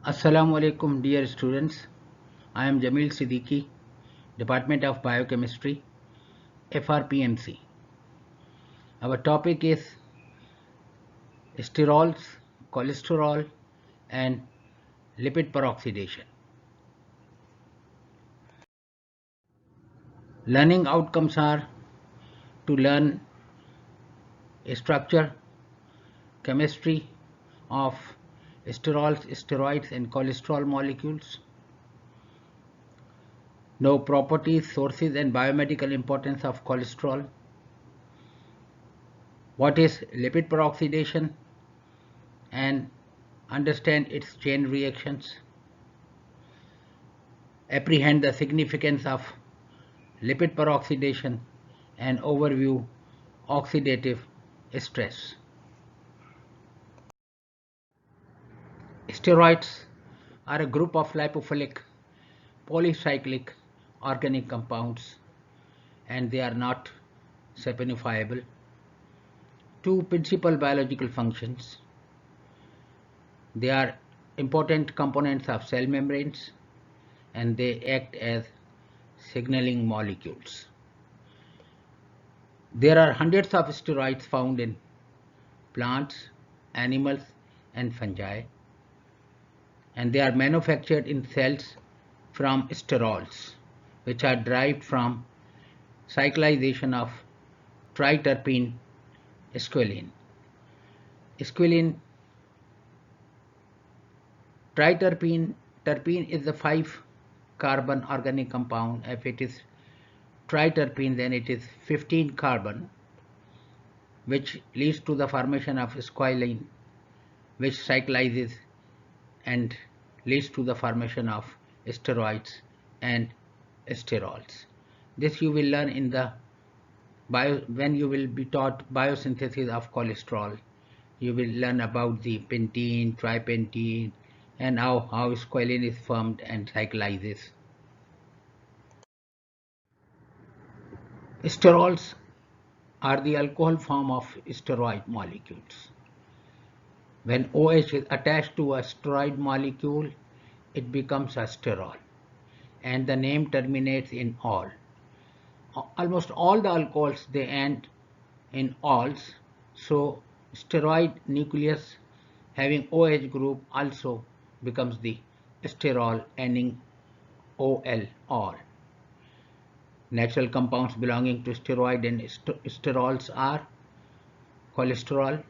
Assalamu alaikum dear students. I am Jamil Siddiqui, Department of Biochemistry, FRPMC. Our topic is sterols, cholesterol and lipid peroxidation. Learning outcomes are to learn structure, chemistry of sterols, steroids and cholesterol molecules, know properties, sources and biomedical importance of cholesterol, what is lipid peroxidation and understand its chain reactions, apprehend the significance of lipid peroxidation and overview oxidative stress. Steroids are a group of lipophilic polycyclic organic compounds and they are not saponifiable. Two principal biological functions. They are important components of cell membranes and they act as signaling molecules. There are hundreds of steroids found in plants, animals and fungi, and they are manufactured in cells from sterols, which are derived from cyclization of triterpene squalene. Terpene is the 5-carbon organic compound. If it is triterpene, then it is 15 carbon, which leads to the formation of squalene, which cyclizes and leads to the formation of steroids and sterols. This you will learn in the when you will be taught biosynthesis of cholesterol. You will learn about the pentene, tripentene, and how squalene is formed and cyclizes. Sterols are the alcohol form of steroid molecules. When OH is attached to a steroid molecule, it becomes a sterol, and the name terminates in -ol. Almost all the alcohols, they end in -ols, so steroid nucleus having OH group also becomes the sterol ending -ol, ol. Natural compounds belonging to steroid and sterols are cholesterol,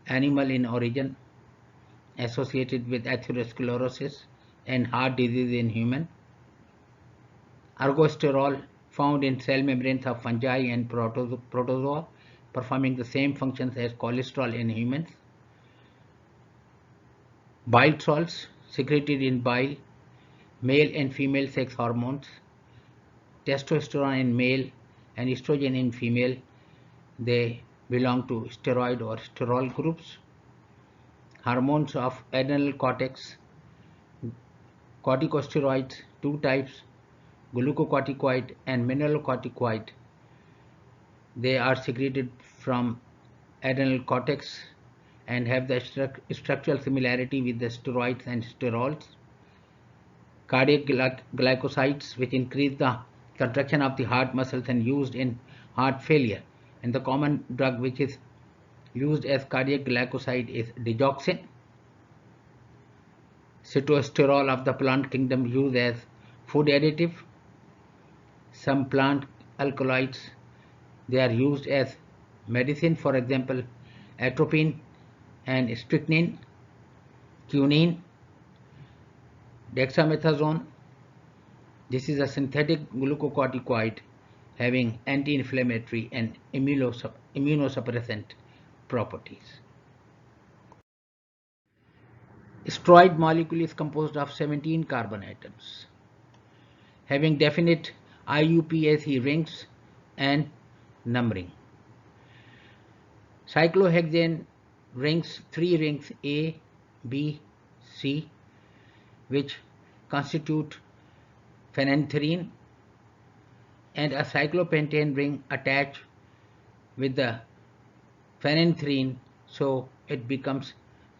animal in origin, associated with atherosclerosis and heart disease in human, ergosterol found in cell membranes of fungi and protozoa, performing the same functions as cholesterol in humans, bile salts secreted in bile, male and female sex hormones, testosterone in male and estrogen in female, they belong to steroid or sterol groups, hormones of adrenal cortex, corticosteroids, two types, glucocorticoid and mineralocorticoid. They are secreted from adrenal cortex and have the structural similarity with the steroids and sterols. Cardiac glycosides, which increase the contraction of the heart muscles and used in heart failure. And the common drug which is used as cardiac glycoside is digoxin. Sitosterol of the plant kingdom used as food additive. Some plant alkaloids, they are used as medicine, for example atropine and strychnine, quinine, dexamethasone. This is a synthetic glucocorticoid having anti-inflammatory and immunosuppressant properties. Steroid molecule is composed of 17 carbon atoms having definite IUPAC rings and numbering. Cyclohexane rings, 3 rings A, B, C, which constitute phenanthrene, and a cyclopentane ring attached with the phenanthrene, so it becomes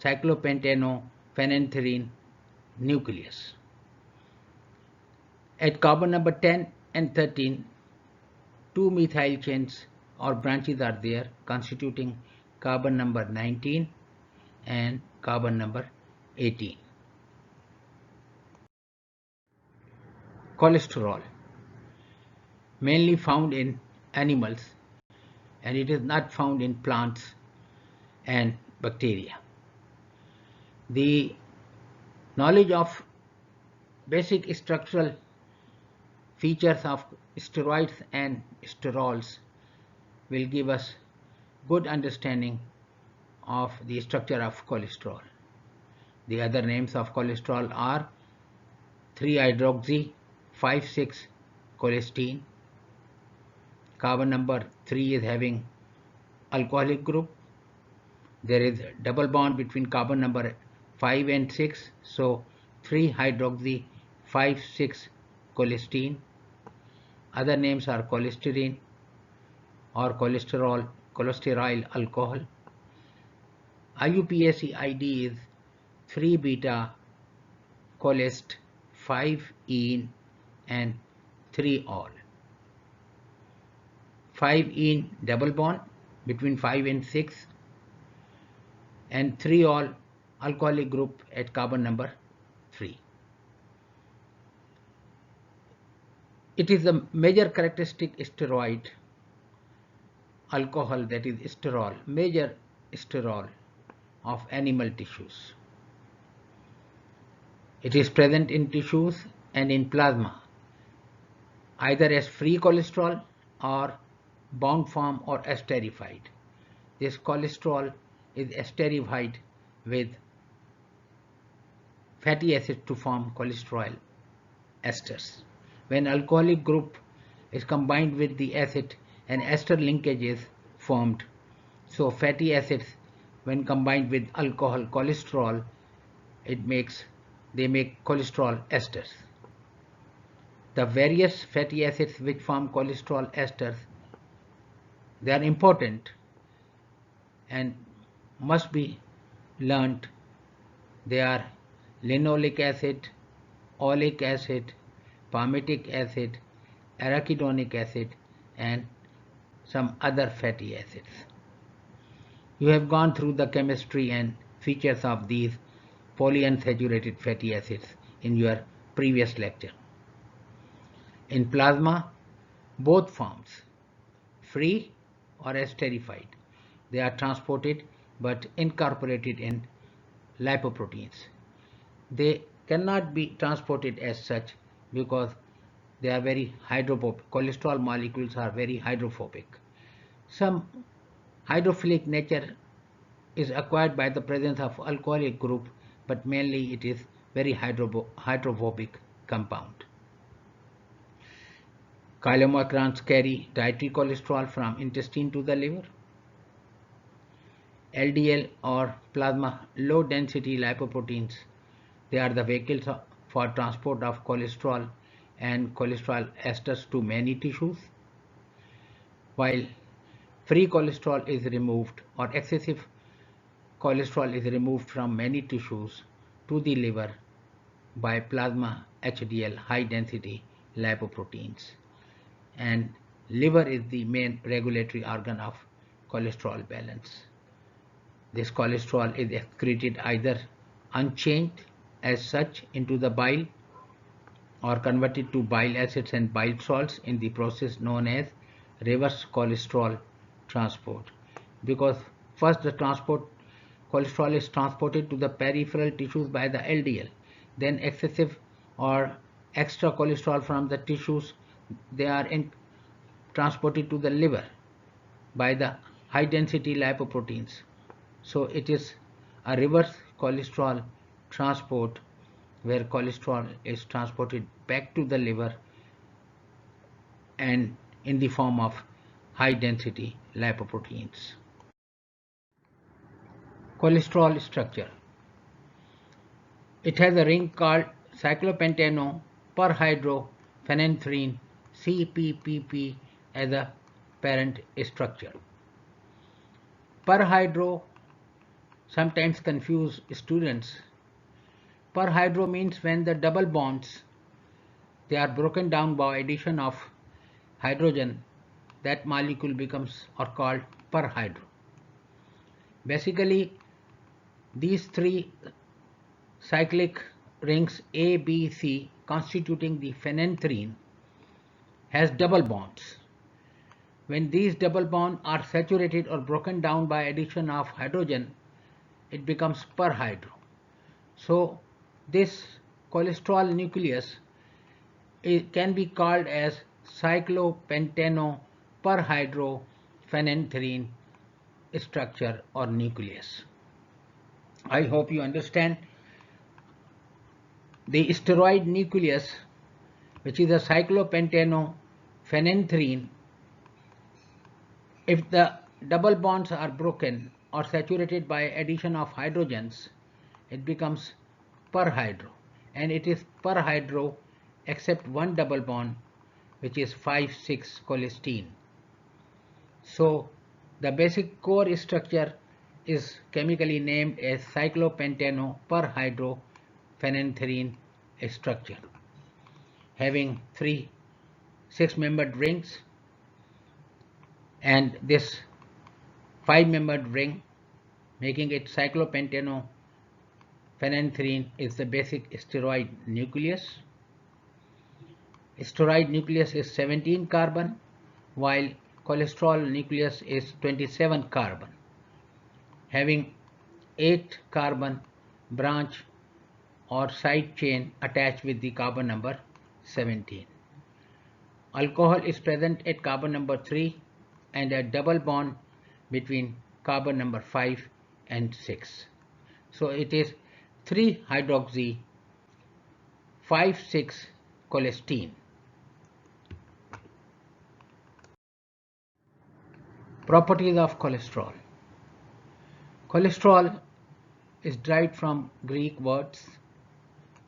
cyclopentano phenanthrene nucleus. At carbon number 10 and 13, two methyl chains or branches are there constituting carbon number 19 and carbon number 18. Cholesterol, mainly found in animals, and it is not found in plants and bacteria. The knowledge of basic structural features of steroids and sterols will give us good understanding of the structure of cholesterol. The other names of cholesterol are 3-hydroxy 5,6-cholesterol. Carbon number 3 is having alcoholic group. There is a double bond between carbon number 5 and 6, so 3-hydroxy 5,6-cholesterol. Other names are cholesterol or cholesterol alcohol. IUPAC ID is 3-beta-cholest 5-ene and 3-ol. 5-ene double bond between 5 and 6 and 3-ol alcoholic group at carbon number 3. It is a major characteristic steroid alcohol, that is sterol, major sterol of animal tissues. It is present in tissues and in plasma either as free cholesterol or bound form or esterified. This cholesterol is esterified with fatty acids to form cholesterol esters. When alcoholic group is combined with the acid, an ester linkage is formed. So fatty acids, when combined with alcohol cholesterol, they make cholesterol esters. The various fatty acids which form cholesterol esters, they are important and must be learnt. They are linoleic acid, oleic acid, palmitic acid, arachidonic acid, and some other fatty acids. You have gone through the chemistry and features of these polyunsaturated fatty acids in your previous lecture. In plasma, both forms, free or esterified, they are transported but incorporated in lipoproteins. They cannot be transported as such because they are very hydrophobic. Cholesterol molecules are very hydrophobic. Some hydrophilic nature is acquired by the presence of alcoholic group, but mainly it is very hydrophobic compound. Chylomicrons carry dietary cholesterol from intestine to the liver. LDL or plasma low density lipoproteins, they are the vehicles for transport of cholesterol and cholesterol esters to many tissues. While free cholesterol is removed or excessive cholesterol is removed from many tissues to the liver by plasma HDL high density lipoproteins, and liver is the main regulatory organ of cholesterol balance. This cholesterol is excreted either unchanged as such into the bile or converted to bile acids and bile salts in the process known as reverse cholesterol transport. Because first the cholesterol is transported to the peripheral tissues by the LDL, then excessive or extra cholesterol from the tissues, they are transported to the liver by the high density lipoproteins. So it is a reverse cholesterol transport where cholesterol is transported back to the liver and in the form of high density lipoproteins. Cholesterol structure. It has a ring called cyclopentano perhydrophenanthrin CPPP as a parent structure. Perhydro sometimes confuse students Perhydro means when the double bonds, they are broken down by addition of hydrogen, that molecule becomes or called perhydro. Basically, these three cyclic rings A, B, C constituting the phenanthrene has double bonds. When these double bonds are saturated or broken down by addition of hydrogen, it becomes perhydro. So this cholesterol nucleus can be called as cyclopentanoperhydrophenanthrene structure or nucleus. I hope you understand. The steroid nucleus, which is a cyclopentano-phenanthrene, if the double bonds are broken or saturated by addition of hydrogens, it becomes perhydro, and it is perhydro except one double bond, which is 5,6 cholesterol. So the basic core structure is chemically named as cyclopentanoperhydrophenanthrene structure, having three 6-membered rings, and this 5-membered ring, making it cyclopentanoephenanthrene, is the basic steroid nucleus. Steroid nucleus is 17 carbon, while cholesterol nucleus is 27 carbon, having 8 carbon branch or side chain attached with the carbon number 17. Alcohol is present at carbon number 3 and a double bond between carbon number 5 and 6. So it is 3-hydroxy 5,6 cholesterol. Properties of cholesterol. Cholesterol is derived from Greek words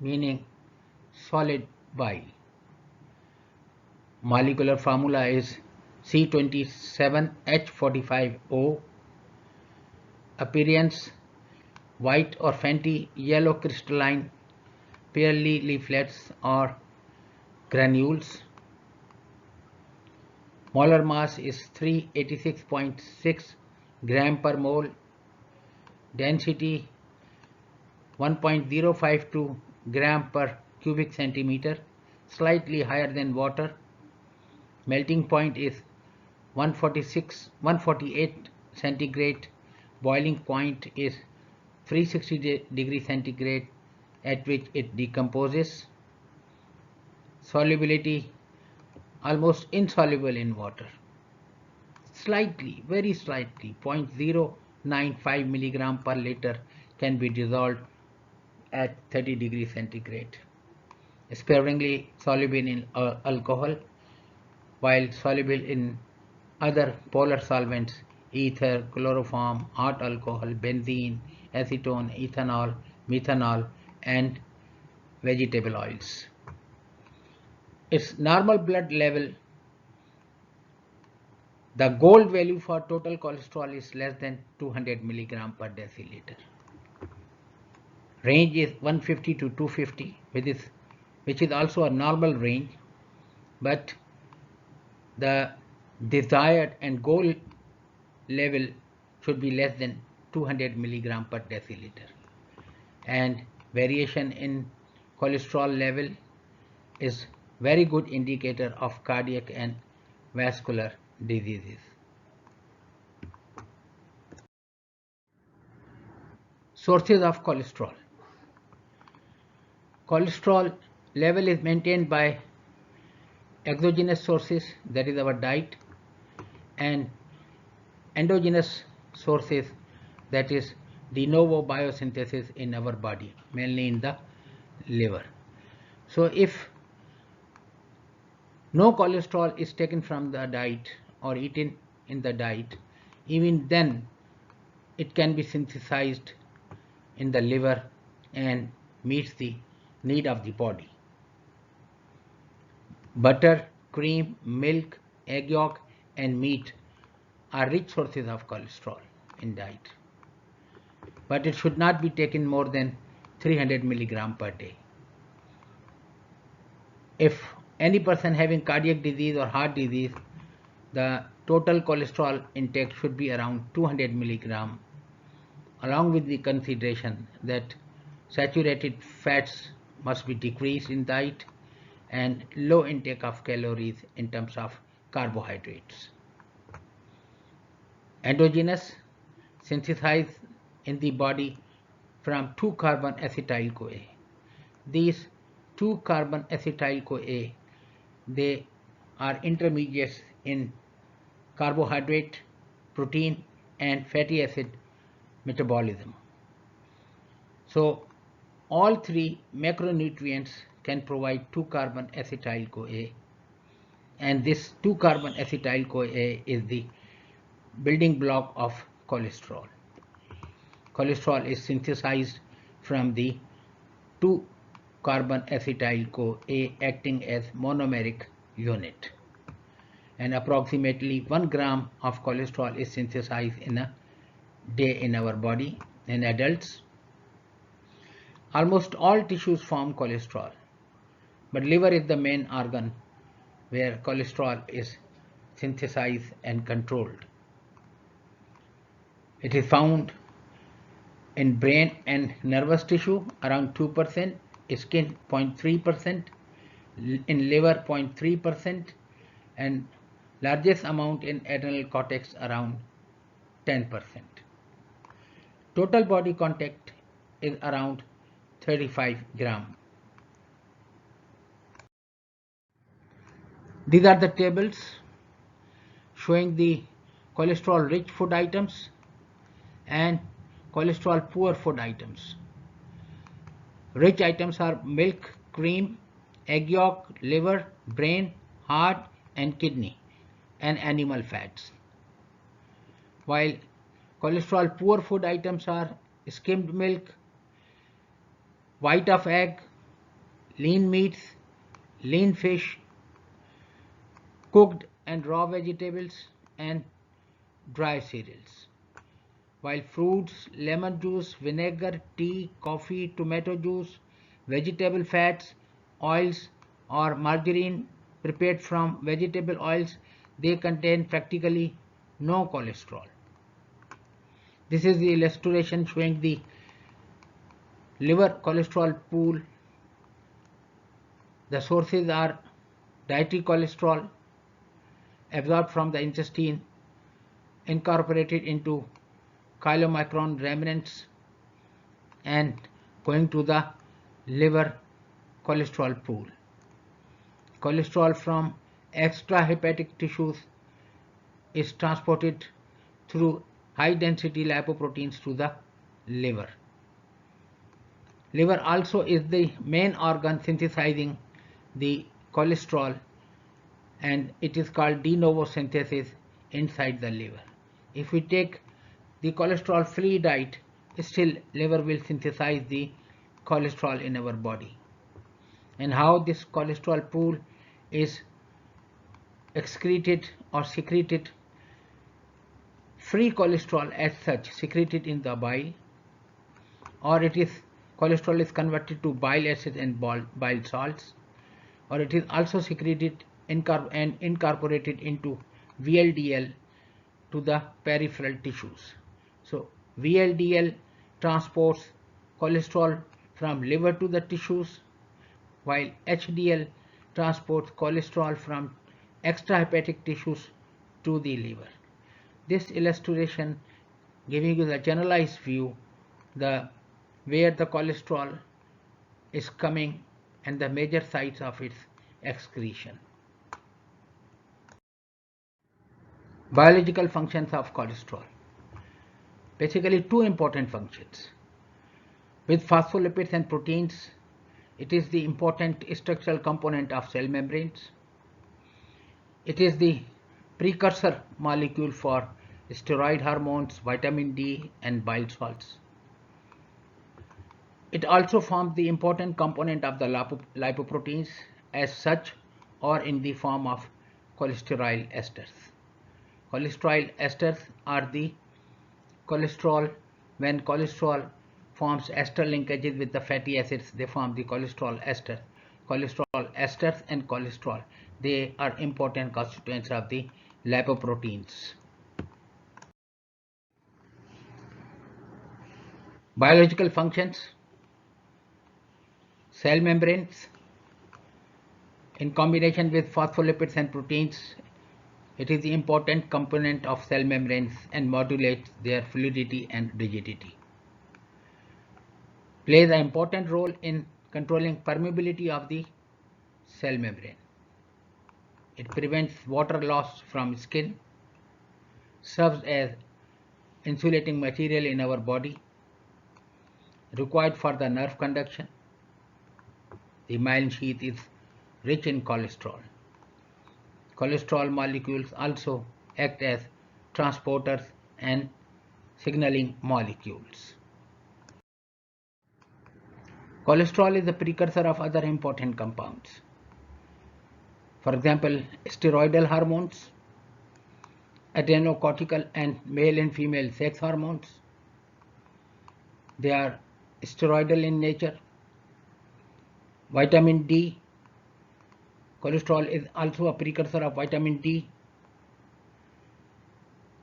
meaning solid bile. Molecular formula is C27H45O. Appearance: white or fainty yellow crystalline pearly leaflets or granules. Molar mass is 386.6 gram per mole. Density 1.052 gram per cubic centimeter, slightly higher than water. Melting point is 148 centigrade. Boiling point is 360 degrees centigrade, at which it decomposes. Solubility: almost insoluble in water. Slightly, very slightly, 0.095 milligram per liter can be dissolved at 30 degrees centigrade. Sparingly soluble in alcohol, while soluble in other polar solvents: ether, chloroform, hot alcohol, benzene, acetone, ethanol, methanol, and vegetable oils. Its normal blood level, the gold value for total cholesterol is less than 200 milligram per deciliter. Range is 150 to 250, which is also a normal range, but the desired and goal level should be less than 200 milligram per deciliter. And variation in cholesterol level is very good indicator of cardiac and vascular diseases. Sources of cholesterol. Cholesterol level is maintained by exogenous sources, that is our diet, and endogenous sources, that is de novo biosynthesis in our body, mainly in the liver. So if no cholesterol is taken from the diet or eaten in the diet, even then it can be synthesized in the liver and meets the need of the body. Butter, cream, milk, egg yolk, and meat are rich sources of cholesterol in diet, but it should not be taken more than 300 milligram per day. If any person having cardiac disease or heart disease, the total cholesterol intake should be around 200 milligram, along with the consideration that saturated fats must be decreased in diet and low intake of calories in terms of carbohydrates. Endogenous, synthesized in the body from 2-carbon acetyl-CoA. These 2-carbon acetyl-CoA, they are intermediates in carbohydrate, protein and fatty acid metabolism. So all three macronutrients can provide 2-carbon acetyl-CoA, and this 2-carbon acetyl-CoA is the building block of cholesterol. Cholesterol is synthesized from the 2-carbon acetyl-CoA acting as monomeric unit, and approximately 1 gram of cholesterol is synthesized in a day in our body. In adults, almost all tissues form cholesterol, but liver is the main organ where cholesterol is synthesized and controlled. It is found in brain and nervous tissue around 2%, skin 0.3%, in liver 0.3%, and largest amount in adrenal cortex around 10%. Total body content is around 35 gram. These are the tables showing the cholesterol rich food items and cholesterol poor food items. Rich items are milk, cream, egg yolk, liver, brain, heart and kidney, and animal fats. While cholesterol poor food items are skimmed milk, white of egg, lean meats, lean fish, cooked and raw vegetables and dry cereals. While fruits, lemon juice, vinegar, tea, coffee, tomato juice, vegetable fats, oils or margarine prepared from vegetable oils, they contain practically no cholesterol. This is the illustration showing the liver cholesterol pool. The sources are dietary cholesterol absorbed from the intestine, incorporated into chylomicron remnants and going to the liver cholesterol pool. Cholesterol from extrahepatic tissues is transported through high density lipoproteins to the liver. Liver also is the main organ synthesizing the cholesterol, and it is called de novo synthesis inside the liver. If we take the cholesterol free diet, still liver will synthesize the cholesterol in our body. And how this cholesterol pool is excreted or secreted: free cholesterol as such secreted in the bile, or it is cholesterol is converted to bile acid and bile salts, or it is also secreted and incorporated into VLDL to the peripheral tissues. So VLDL transports cholesterol from liver to the tissues, while HDL transports cholesterol from extrahepatic tissues to the liver. This illustration giving you the generalized view, where the cholesterol is coming and the major sites of its excretion. Biological functions of cholesterol. Basically two important functions. With phospholipids and proteins, it is the important structural component of cell membranes. It is the precursor molecule for steroid hormones, vitamin D and bile salts. It also forms the important component of the lipoproteins as such, or in the form of cholesterol esters. Cholesterol esters are the cholesterol when cholesterol forms ester linkages with the fatty acids. They form the cholesterol ester. Cholesterol esters and cholesterol. They are important constituents of the lipoproteins. Biological functions. Cell membranes. In combination with phospholipids and proteins, it is the important component of cell membranes and modulates their fluidity and rigidity. Plays an important role in controlling permeability of the cell membrane. It prevents water loss from skin, serves as insulating material in our body, required for the nerve conduction. The myelin sheath is rich in cholesterol. Cholesterol molecules also act as transporters and signaling molecules. Cholesterol is a precursor of other important compounds. For example, steroidal hormones, adrenocortical and male and female sex hormones. They are steroidal in nature. Vitamin D. Cholesterol is also a precursor of vitamin D.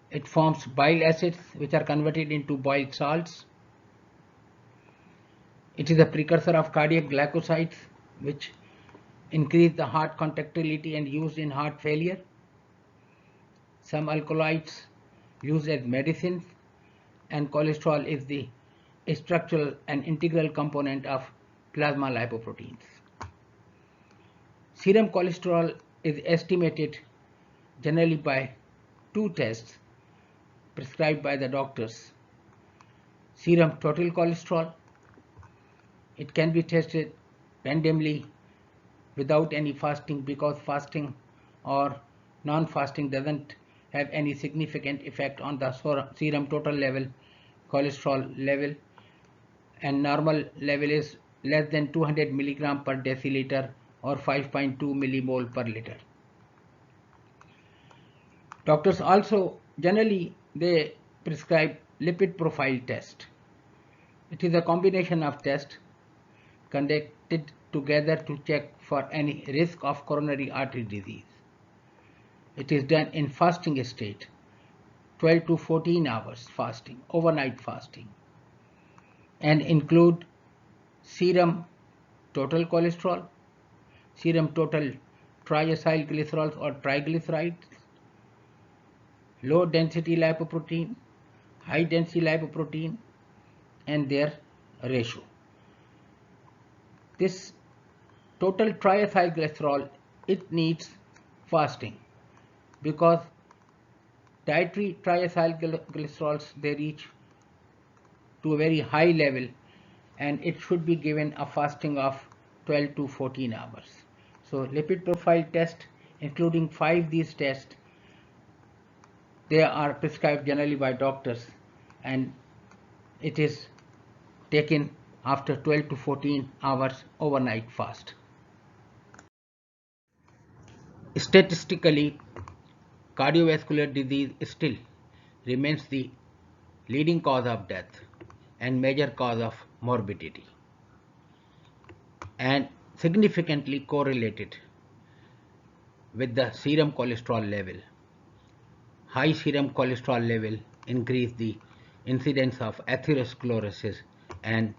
It forms bile acids which are converted into bile salts. It is a precursor of cardiac glycosides which increase the heart contractility and used in heart failure. Some alkaloids used as medicines, and cholesterol is the structural and integral component of plasma lipoproteins. Serum cholesterol is estimated generally by two tests prescribed by the doctors. Serum total cholesterol. It can be tested randomly without any fasting, because fasting or non-fasting doesn't have any significant effect on the serum total level, cholesterol level, and normal level is less than 200 milligram per deciliter or 5.2 millimole per liter. Doctors also generally they prescribe lipid profile test. It is a combination of tests conducted together to check for any risk of coronary artery disease. It is done in fasting state, 12 to 14 hours fasting, overnight fasting, and include serum total cholesterol, serum total triacylglycerols or triglycerides, low density lipoprotein, high density lipoprotein, and their ratio. This total triacylglycerol, it needs fasting, because dietary triacylglycerols, they reach to a very high level, and it should be given a fasting of 12 to 14 hours. So lipid profile test, including 5 these tests, they are prescribed generally by doctors, and it is taken after 12 to 14 hours overnight fast. Statistically, cardiovascular disease still remains the leading cause of death and major cause of morbidity, and significantly correlated with the serum cholesterol level. High serum cholesterol level increase the incidence of atherosclerosis and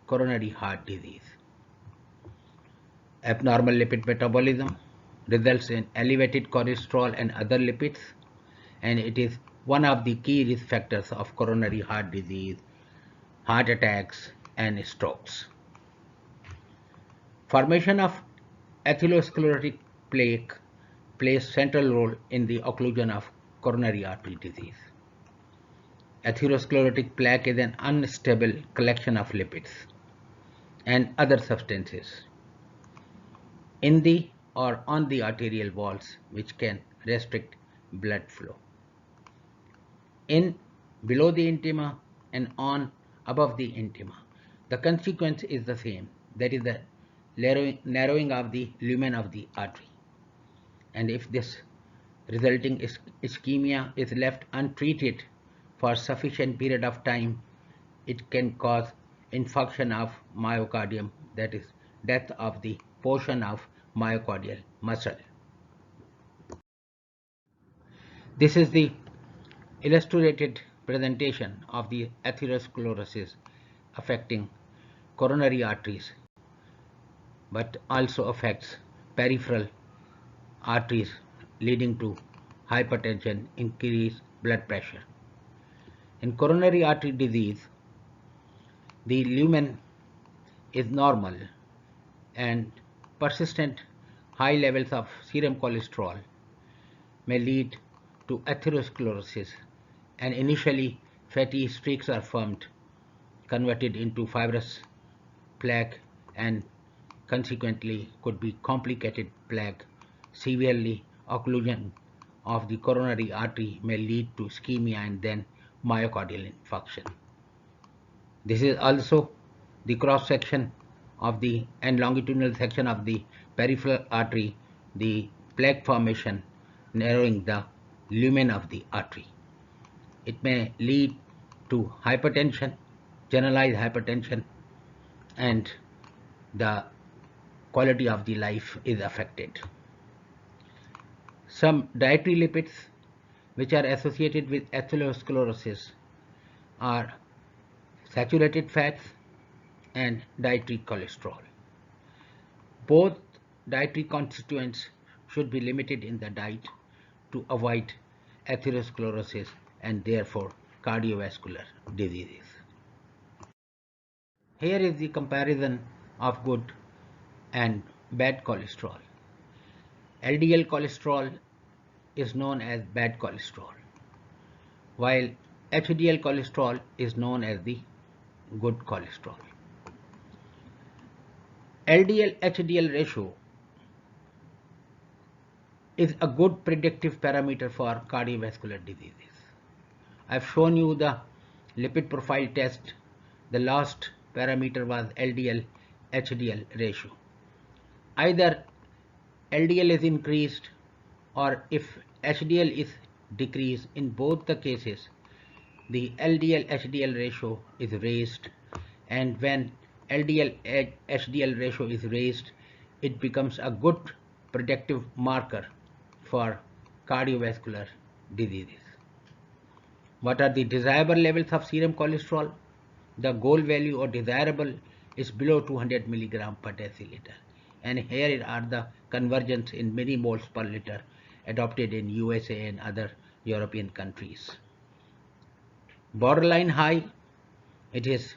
coronary heart disease. Abnormal lipid metabolism results in elevated cholesterol and other lipids, and it is one of the key risk factors of coronary heart disease, heart attacks, and strokes. Formation of atherosclerotic plaque plays central role in the occlusion of coronary artery disease. Atherosclerotic plaque is an unstable collection of lipids and other substances in the or on the arterial walls, which can restrict blood flow. In below the intima and on above the intima, the consequence is the same, that is the narrowing of the lumen of the artery. And if this resulting ischemia is left untreated for sufficient period of time, it can cause infarction of myocardium, that is death of the portion of myocardial muscle. This is the illustrated presentation of the atherosclerosis affecting coronary arteries, but also affects peripheral arteries, leading to hypertension, increased blood pressure. In coronary artery disease, the lumen is normal and persistent high levels of serum cholesterol may lead to atherosclerosis, and initially fatty streaks are formed, converted into fibrous plaque, and consequently could be complicated plaque. Severely occlusion of the coronary artery may lead to ischemia and then myocardial infarction. This is also the cross section of the and longitudinal section of the peripheral artery, the plaque formation narrowing the lumen of the artery. It may lead to hypertension, generalized hypertension, and the quality of the life is affected. Some dietary lipids which are associated with atherosclerosis are saturated fats and dietary cholesterol. Both dietary constituents should be limited in the diet to avoid atherosclerosis and therefore cardiovascular diseases. Here is the comparison of good and bad cholesterol. LDL cholesterol is known as bad cholesterol, while HDL cholesterol is known as the good cholesterol. LDL-HDL ratio is a good predictive parameter for cardiovascular diseases. I've shown you the lipid profile test. The last parameter was LDL-HDL ratio. Either LDL is increased or if HDL is decreased, in both the cases the LDL-HDL ratio is raised, and when LDL-HDL ratio is raised, it becomes a good predictive marker for cardiovascular diseases. What are the desirable levels of serum cholesterol? The goal value or desirable is below 200 milligram per deciliter, and here are the conversions in millimoles per liter adopted in USA and other European countries. Borderline high, it is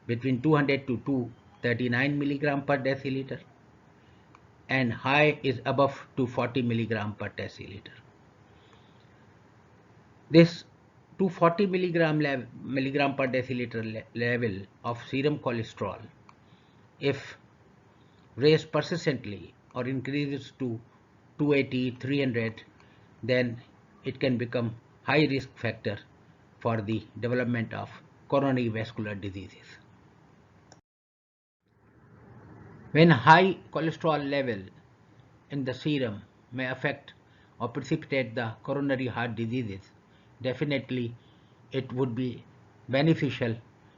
between 200 to 239 milligram per deciliter, and high is above 240 milligram per deciliter. This 240 milligram per deciliter level of serum cholesterol, if raised persistently or increases to 280, 300, then it can become high risk factor for the development of coronary vascular diseases. When high cholesterol level in the serum may affect or precipitate the coronary heart diseases, definitely it would be beneficial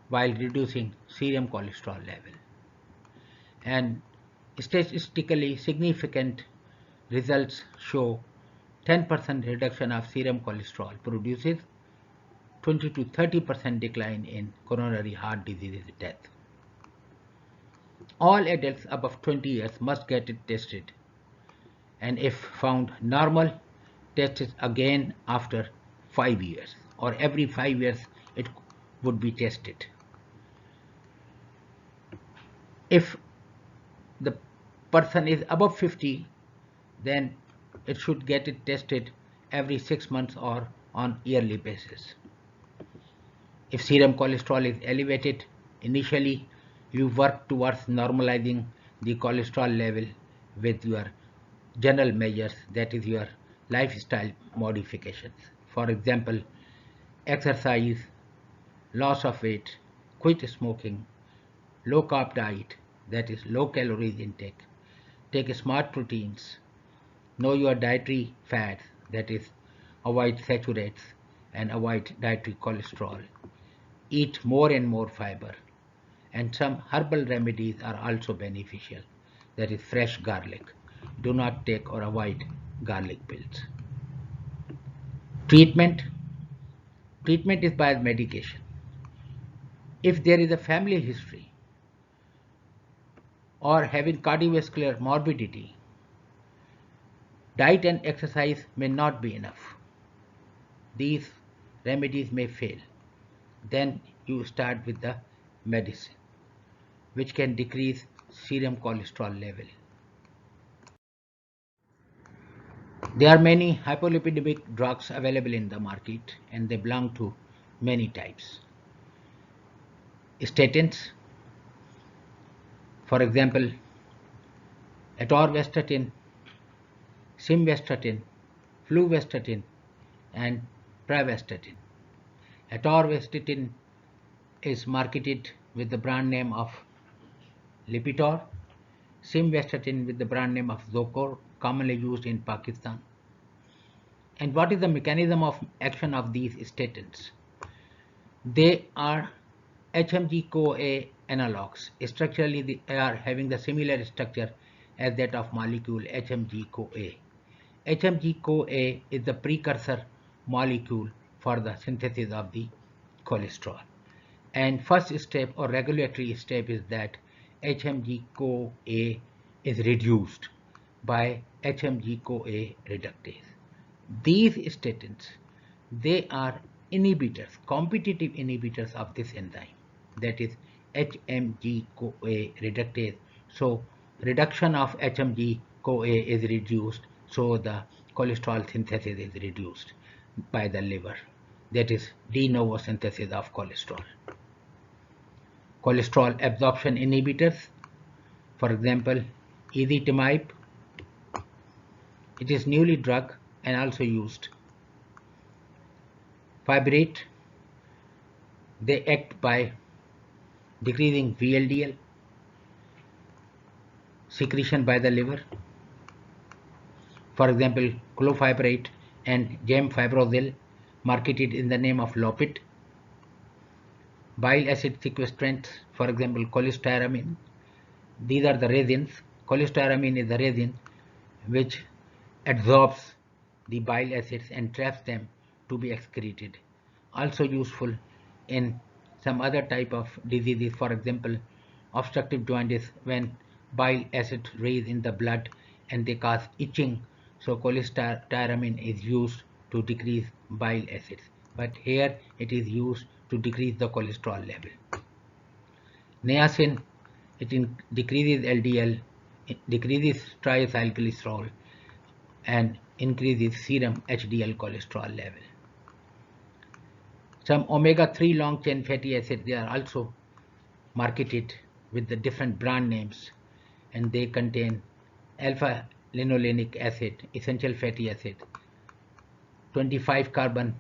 while reducing serum cholesterol level. And statistically significant results show 10% reduction of serum cholesterol produces 20 to 30% decline in coronary heart disease death. All adults above 20 years must get it tested, and if found normal, test it again after 5 years, or every 5 years it would be tested. If the person is above 50, then it should get it tested every 6 months or on yearly basis. If serum cholesterol is elevated, initially you work towards normalizing the cholesterol level with your general measures, that is your lifestyle modifications. For example, exercise, loss of weight, quit smoking, low carb diet, that is low calories intake, take smart proteins, know your dietary fats, that is avoid saturates and avoid dietary cholesterol, eat more and more fiber, and some herbal remedies are also beneficial. That is fresh garlic. Do not take or avoid garlic pills. Treatment. Treatment is by medication. If there is a family history or having cardiovascular morbidity, diet and exercise may not be enough. These remedies may fail. Then you start with the medicine, which can decrease serum cholesterol level. There are many hypolipidemic drugs available in the market, and they belong to many types. Statins, for example, atorvastatin, simvastatin, fluvastatin, and pravastatin. Atorvastatin is marketed with the brand name of Lipitor, simvastatin with the brand name of Zocor, commonly used in Pakistan. And what is the mechanism of action of these statins? They are HMG-CoA analogs. Structurally, they are having the similar structure as that of molecule HMG-CoA. HMG-CoA is the precursor molecule for the synthesis of the cholesterol. And first step or regulatory step is that HMG-CoA is reduced by HMG-CoA reductase. These statins, they are inhibitors, competitive inhibitors of this enzyme, that is HMG-CoA reductase. So reduction of HMG-CoA is reduced, so the cholesterol synthesis is reduced by the liver. That is de novo synthesis of cholesterol. Cholesterol absorption inhibitors, for example, ezetimibe. It is newly drug and also used. Fibrate, they act by decreasing VLDL secretion by the liver. For example, clofibrate and gemfibrozil, marketed in the name of Lopit. Bile acid sequestrants, for example, cholestyramine. These are the resins. Cholestyramine is the resin which absorbs the bile acids and traps them to be excreted. Also useful in some other type of diseases, for example, obstructive jaundice, when bile acids raise in the blood and they cause itching. So cholestyramine is used to decrease bile acids, but here it is used to decrease the cholesterol level. Niacin, it decreases LDL, it decreases triacylglycerol, and increases serum HDL cholesterol level. Some omega-3 long chain fatty acids, they are also marketed with the different brand names, and they contain alpha linolenic acid, essential fatty acid, 25 carbon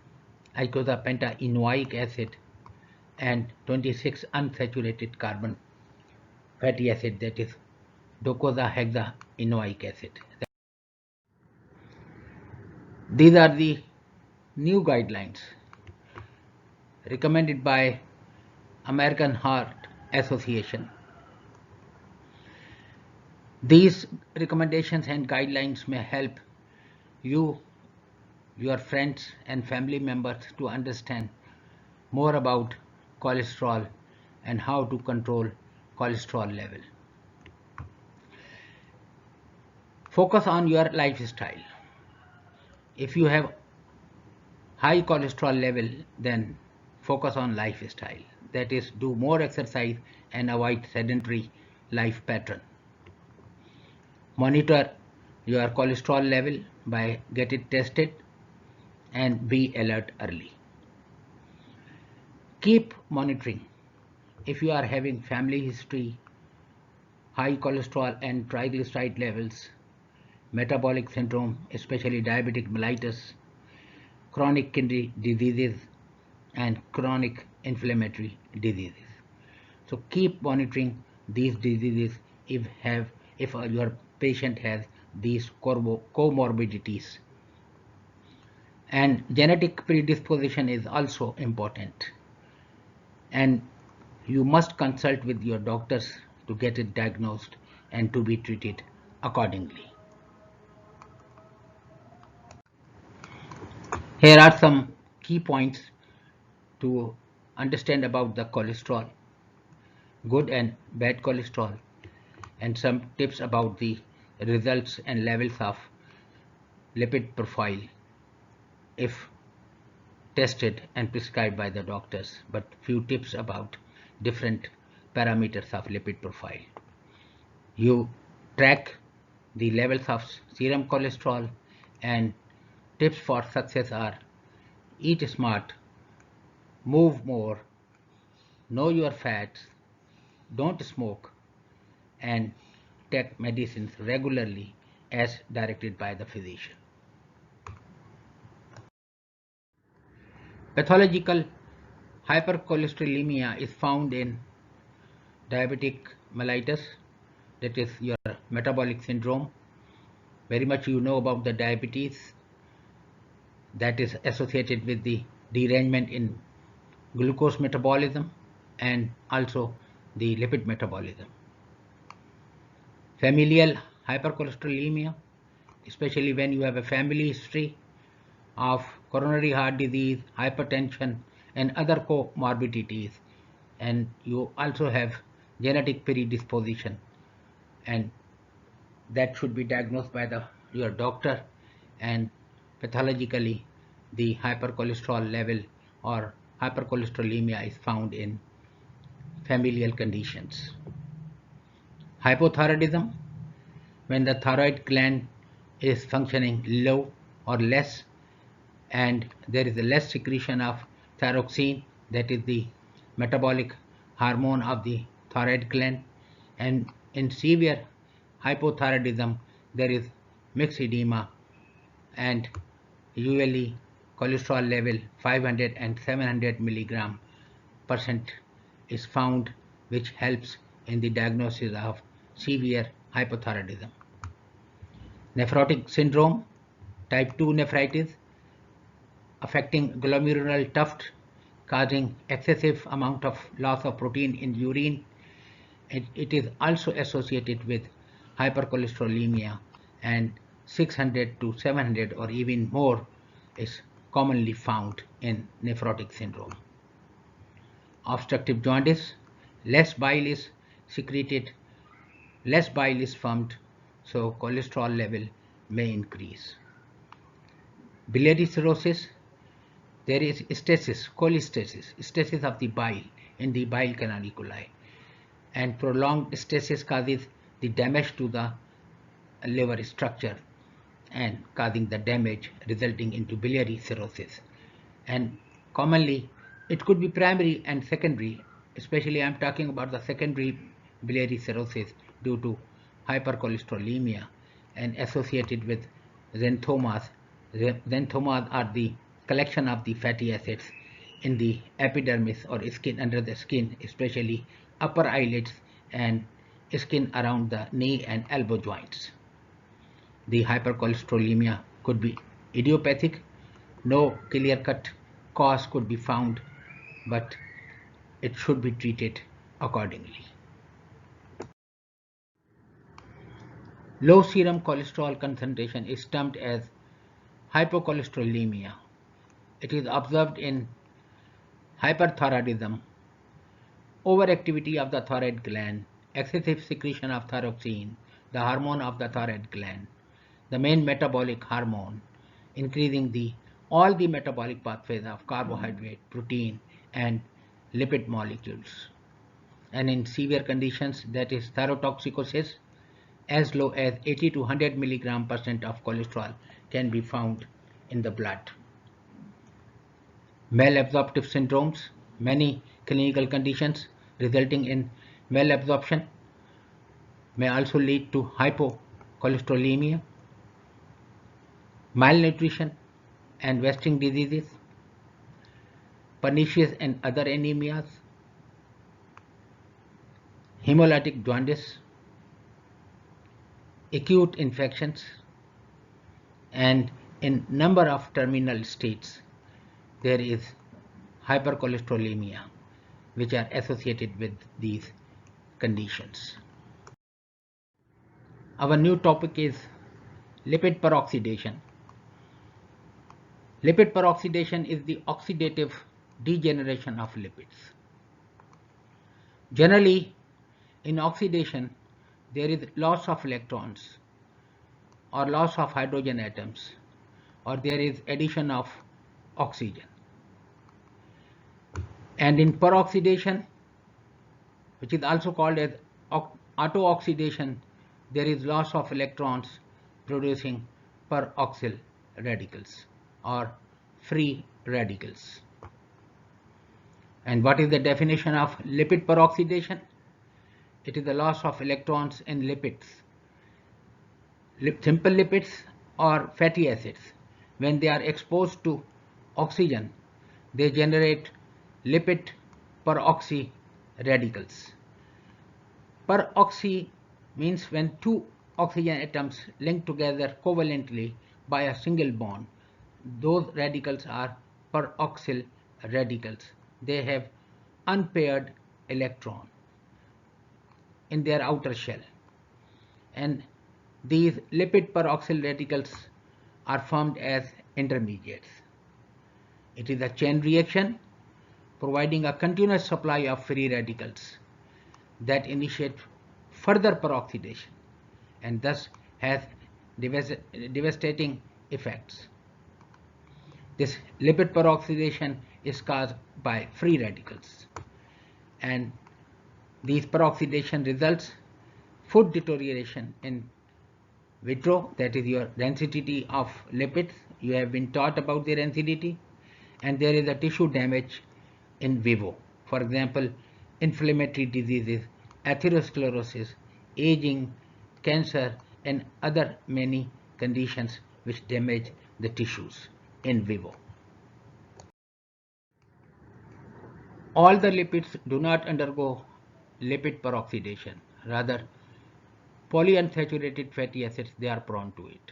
icosapentaenoic acid, and 26 unsaturated carbon fatty acid, that is docosahexaenoic acid. These are the new guidelines recommended by American Heart Association. These recommendations and guidelines may help you, your friends and family members to understand more about cholesterol and how to control cholesterol level. Focus on your lifestyle. If you have high cholesterol level, then focus on lifestyle. That is, do more exercise and avoid sedentary life pattern. Monitor your cholesterol level by get it tested and be alert early. Keep monitoring. If you are having family history, high cholesterol and triglyceride levels, metabolic syndrome, especially diabetic mellitus, chronic kidney diseases, and chronic inflammatory diseases. So keep monitoring these diseases if your patient has these comorbidities. And genetic predisposition is also important. And You must consult with your doctors to get it diagnosed and to be treated accordingly. Here are some key points to understand about the cholesterol, good and bad cholesterol, and some tips about the results and levels of lipid profile if tested and prescribed by the doctors, but few tips about different parameters of lipid profile. You track the levels of serum cholesterol, and tips for success are: eat smart, move more, know your fats, don't smoke, and take medicines regularly as directed by the physician. Pathological hypercholesterolemia is found in diabetic mellitus, that is your metabolic syndrome. Very much you know about the diabetes that is associated with the derangement in glucose metabolism and also the lipid metabolism. Familial hypercholesterolemia, especially when you have a family history of coronary heart disease, hypertension, and other comorbidities, and you also have genetic predisposition, and that should be diagnosed by your doctor, and pathologically the hypercholesterol level or hypercholesterolemia is found in familial conditions. Hypothyroidism, when the thyroid gland is functioning low or less, and there is a less secretion of thyroxine, that is the metabolic hormone of the thyroid gland, and in severe hypothyroidism there is mixed edema, and usually cholesterol level 500 and 700 milligram percent is found, which helps in the diagnosis of severe hypothyroidism. Nephrotic syndrome, type 2 nephritis, affecting glomerular tuft, causing excessive amount of loss of protein in urine. It is also associated with hypercholesterolemia, and 600 to 700 or even more is commonly found in nephrotic syndrome. Obstructive jaundice, less bile is secreted, less bile is formed, so cholesterol level may increase. Biliary cirrhosis, there is stasis, cholestasis of the bile in the bile canaliculi, and prolonged stasis causes the damage to the liver structure and causing the damage resulting into biliary cirrhosis. And commonly it could be primary and secondary, especially I'm talking about the secondary biliary cirrhosis due to hypercholesterolemia and associated with xanthomas. Xanthomas are the collection of the fatty acids in the epidermis or skin under the skin, especially upper eyelids and skin around the knee and elbow joints. The hypercholesterolemia could be idiopathic, no clear-cut cause could be found, but it should be treated accordingly. Low serum cholesterol concentration is termed as hypocholesterolemia. It is observed in hyperthyroidism, overactivity of the thyroid gland, excessive secretion of thyroxine, the hormone of the thyroid gland, the main metabolic hormone, increasing all the metabolic pathways of carbohydrate, protein, and lipid molecules. And in severe conditions, that is thyrotoxicosis, as low as 80 to 100 milligram percent of cholesterol can be found in the blood. Malabsorptive syndromes, many clinical conditions resulting in malabsorption may also lead to hypocholesterolemia, malnutrition and wasting diseases, pernicious and other anemias, hemolytic jaundice, acute infections, and in number of terminal states there is hypercholesterolemia. which are associated with these conditions. Our new topic is lipid peroxidation. Lipid peroxidation is the oxidative degeneration of lipids. Generally, in oxidation, there is loss of electrons or loss of hydrogen atoms, or there is addition of oxygen. And in peroxidation, which is also called as autooxidation, there is loss of electrons producing peroxyl radicals or free radicals. And what is the definition of lipid peroxidation? It is the loss of electrons in lipids, simple lipids or fatty acids. When they are exposed to oxygen, they generate lipid peroxy radicals. Peroxy means when two oxygen atoms link together covalently by a single bond. Those radicals are peroxyl radicals. They have unpaired electron in their outer shell, and these lipid peroxyl radicals are formed as intermediates. It is a chain reaction providing a continuous supply of free radicals that initiate further peroxidation and thus has devastating effects. This lipid peroxidation is caused by free radicals, and these peroxidation results food deterioration in vitro, that is your density of lipids. You have been taught about their density, and there is a tissue damage in vivo. For example, inflammatory diseases, atherosclerosis, aging, cancer, and other many conditions which damage the tissues in vivo. All the lipids do not undergo lipid peroxidation. Rather, polyunsaturated fatty acids, they are prone to it.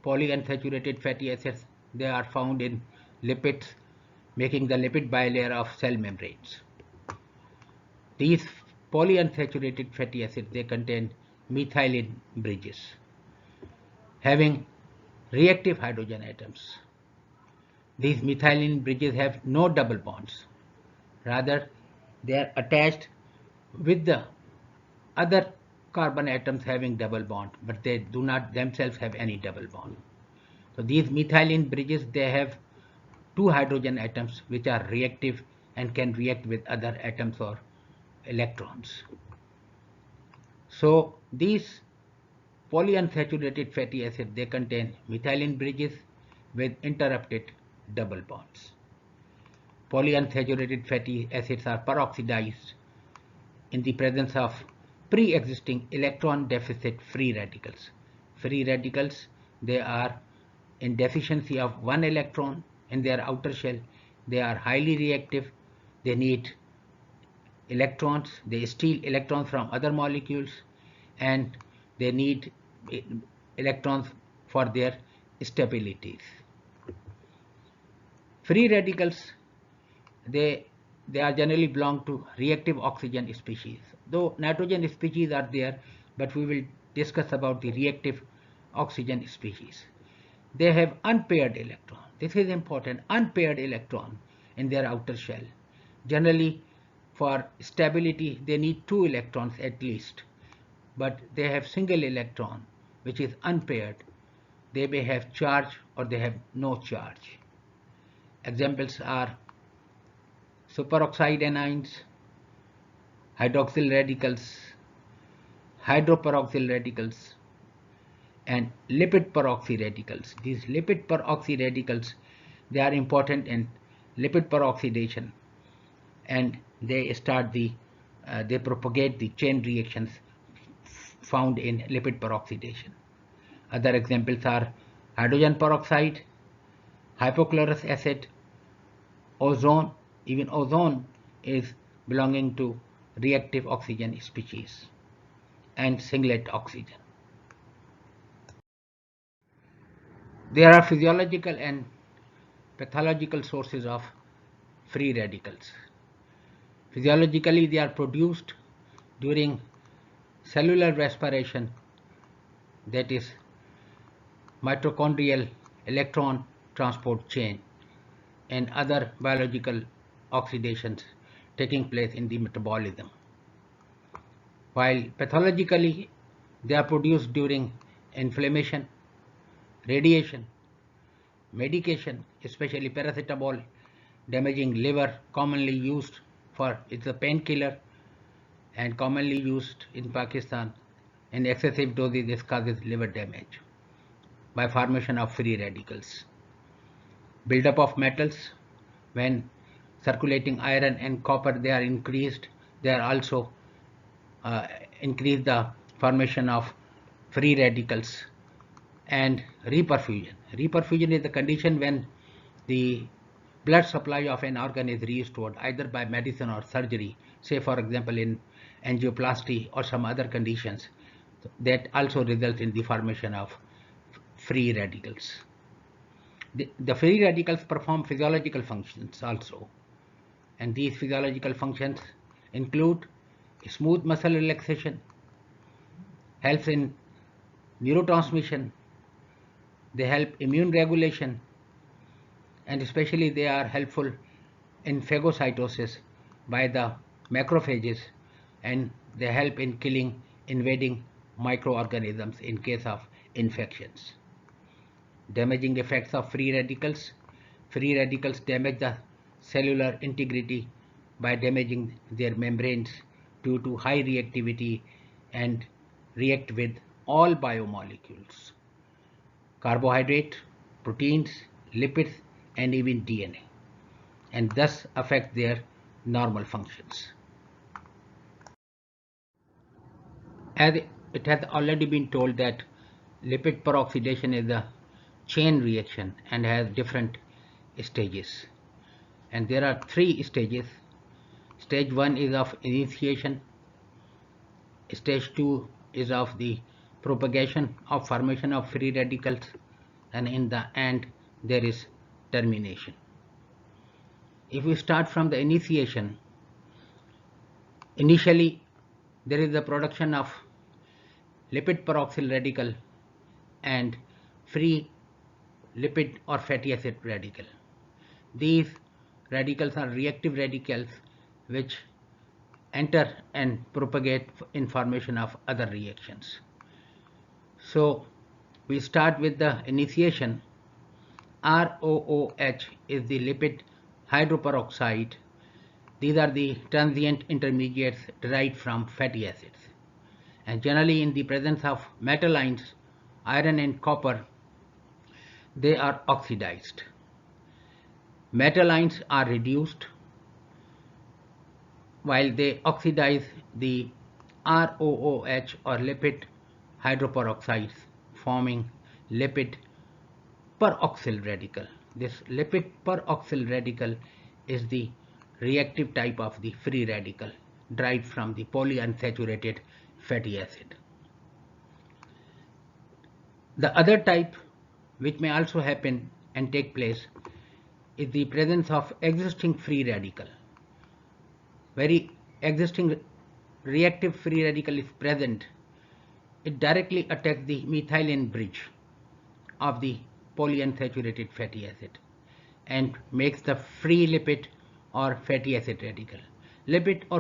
Polyunsaturated fatty acids, they are found in lipids, making the lipid bilayer of cell membranes. These polyunsaturated fatty acids, they contain methylene bridges having reactive hydrogen atoms. These methylene bridges have no double bonds. Rather, they are attached with the other carbon atoms having double bond, but they do not themselves have any double bond. So these methylene bridges, they have two hydrogen atoms which are reactive and can react with other atoms or electrons. So these polyunsaturated fatty acids, they contain methylene bridges with interrupted double bonds. Polyunsaturated fatty acids are peroxidized in the presence of pre-existing electron deficit free radicals. Free radicals, they are in deficiency of one electron in their outer shell. They are highly reactive. They need electrons. They steal electrons from other molecules, and they need electrons for their stabilities. Free radicals, they are generally belong to reactive oxygen species, though nitrogen species are there, but we will discuss about the reactive oxygen species. They have unpaired electron. This is important, unpaired electron in their outer shell. Generally, for stability, they need two electrons at least, but they have single electron which is unpaired. They may have charge or they have no charge. Examples are superoxide anions, hydroxyl radicals, hydroperoxyl radicals, and lipid peroxy radicals. These lipid peroxy radicals, they are important in lipid peroxidation, and they propagate the chain reactions found in lipid peroxidation. Other examples are hydrogen peroxide, hypochlorous acid, ozone. Even ozone is belonging to reactive oxygen species, and singlet oxygen. There are physiological and pathological sources of free radicals. Physiologically, they are produced during cellular respiration, that is mitochondrial electron transport chain, and other biological oxidations taking place in the metabolism. While pathologically, they are produced during inflammation, radiation, medication, especially paracetamol, damaging liver, commonly used for, it's a painkiller and commonly used in Pakistan. In excessive doses, this causes liver damage by formation of free radicals. Buildup of metals, when circulating iron and copper, they are increased, they are also increase the formation of free radicals. And reperfusion. Reperfusion is the condition when the blood supply of an organ is restored either by medicine or surgery, say for example in angioplasty or some other conditions, that also results in the formation of free radicals. The free radicals perform physiological functions also, and these physiological functions include smooth muscle relaxation, helps in neurotransmission, they help immune regulation, and especially they are helpful in phagocytosis by the macrophages, and they help in killing invading microorganisms in case of infections. Damaging effects of free radicals. Free radicals damage the cellular integrity by damaging their membranes due to high reactivity and react with all biomolecules, carbohydrate, proteins, lipids, and even DNA, and thus affect their normal functions. As it has already been told that lipid peroxidation is a chain reaction and has different stages, and there are 3 stages. Stage 1 is of initiation, stage 2 is of the propagation of formation of free radicals, and in the end there is termination. If we start from the initiation, initially there is the production of lipid peroxyl radical and free lipid or fatty acid radical. These radicals are reactive radicals which enter and propagate in formation of other reactions. So we start with the initiation. ROOH is the lipid hydroperoxide. These are the transient intermediates derived from fatty acids, and generally in the presence of metal ions, iron and copper, they are oxidized. Metal ions are reduced while they oxidize the ROOH or lipid hydroperoxides, forming lipid peroxyl radical. This lipid peroxyl radical is the reactive type of the free radical derived from the polyunsaturated fatty acid. The other type which may also happen and take place is the presence of existing free radical. Very existing reactive free radical is present. It directly attacks the methylene bridge of the polyunsaturated fatty acid and makes the free lipid or fatty acid radical. Lipid or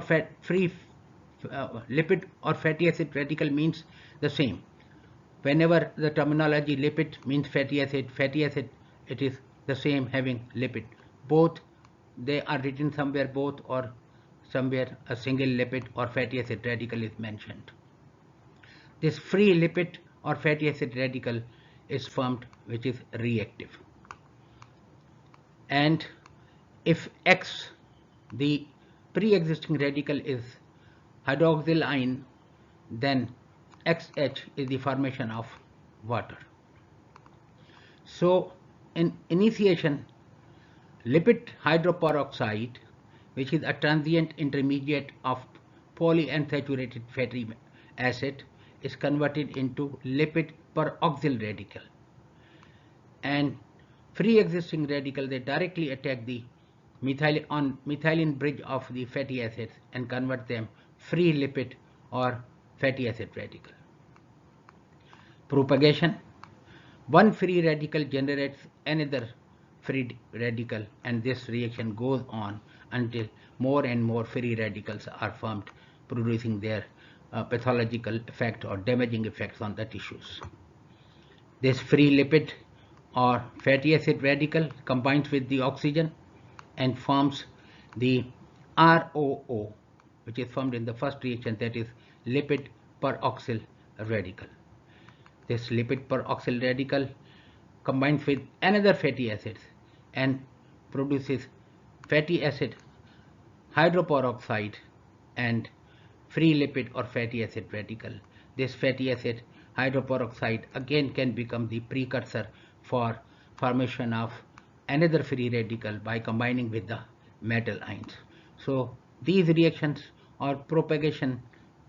lipid or fatty acid radical means the same. Whenever the terminology lipid means fatty acid, it is the same having lipid. Both, they are written somewhere both, or somewhere a single lipid or fatty acid radical is mentioned. This free lipid or fatty acid radical is formed, which is reactive. And if X, the pre-existing radical, is hydroxyl ion, then XH is the formation of water. So in initiation, lipid hydroperoxide, which is a transient intermediate of polyunsaturated fatty acid, is converted into lipid peroxyl radical, and free existing radical, they directly attack the methylene bridge of the fatty acids and convert them free lipid or fatty acid radical. Propagation. One free radical generates another free radical, and this reaction goes on until more and more free radicals are formed, producing their pathological effect or damaging effects on the tissues. This free lipid or fatty acid radical combines with the oxygen and forms the ROO, which is formed in the first reaction, that is lipid peroxyl radical. This lipid peroxyl radical combines with another fatty acid and produces fatty acid hydroperoxide and free lipid or fatty acid radical. This fatty acid hydroperoxide again can become the precursor for formation of another free radical by combining with the metal ions. So these reactions or propagation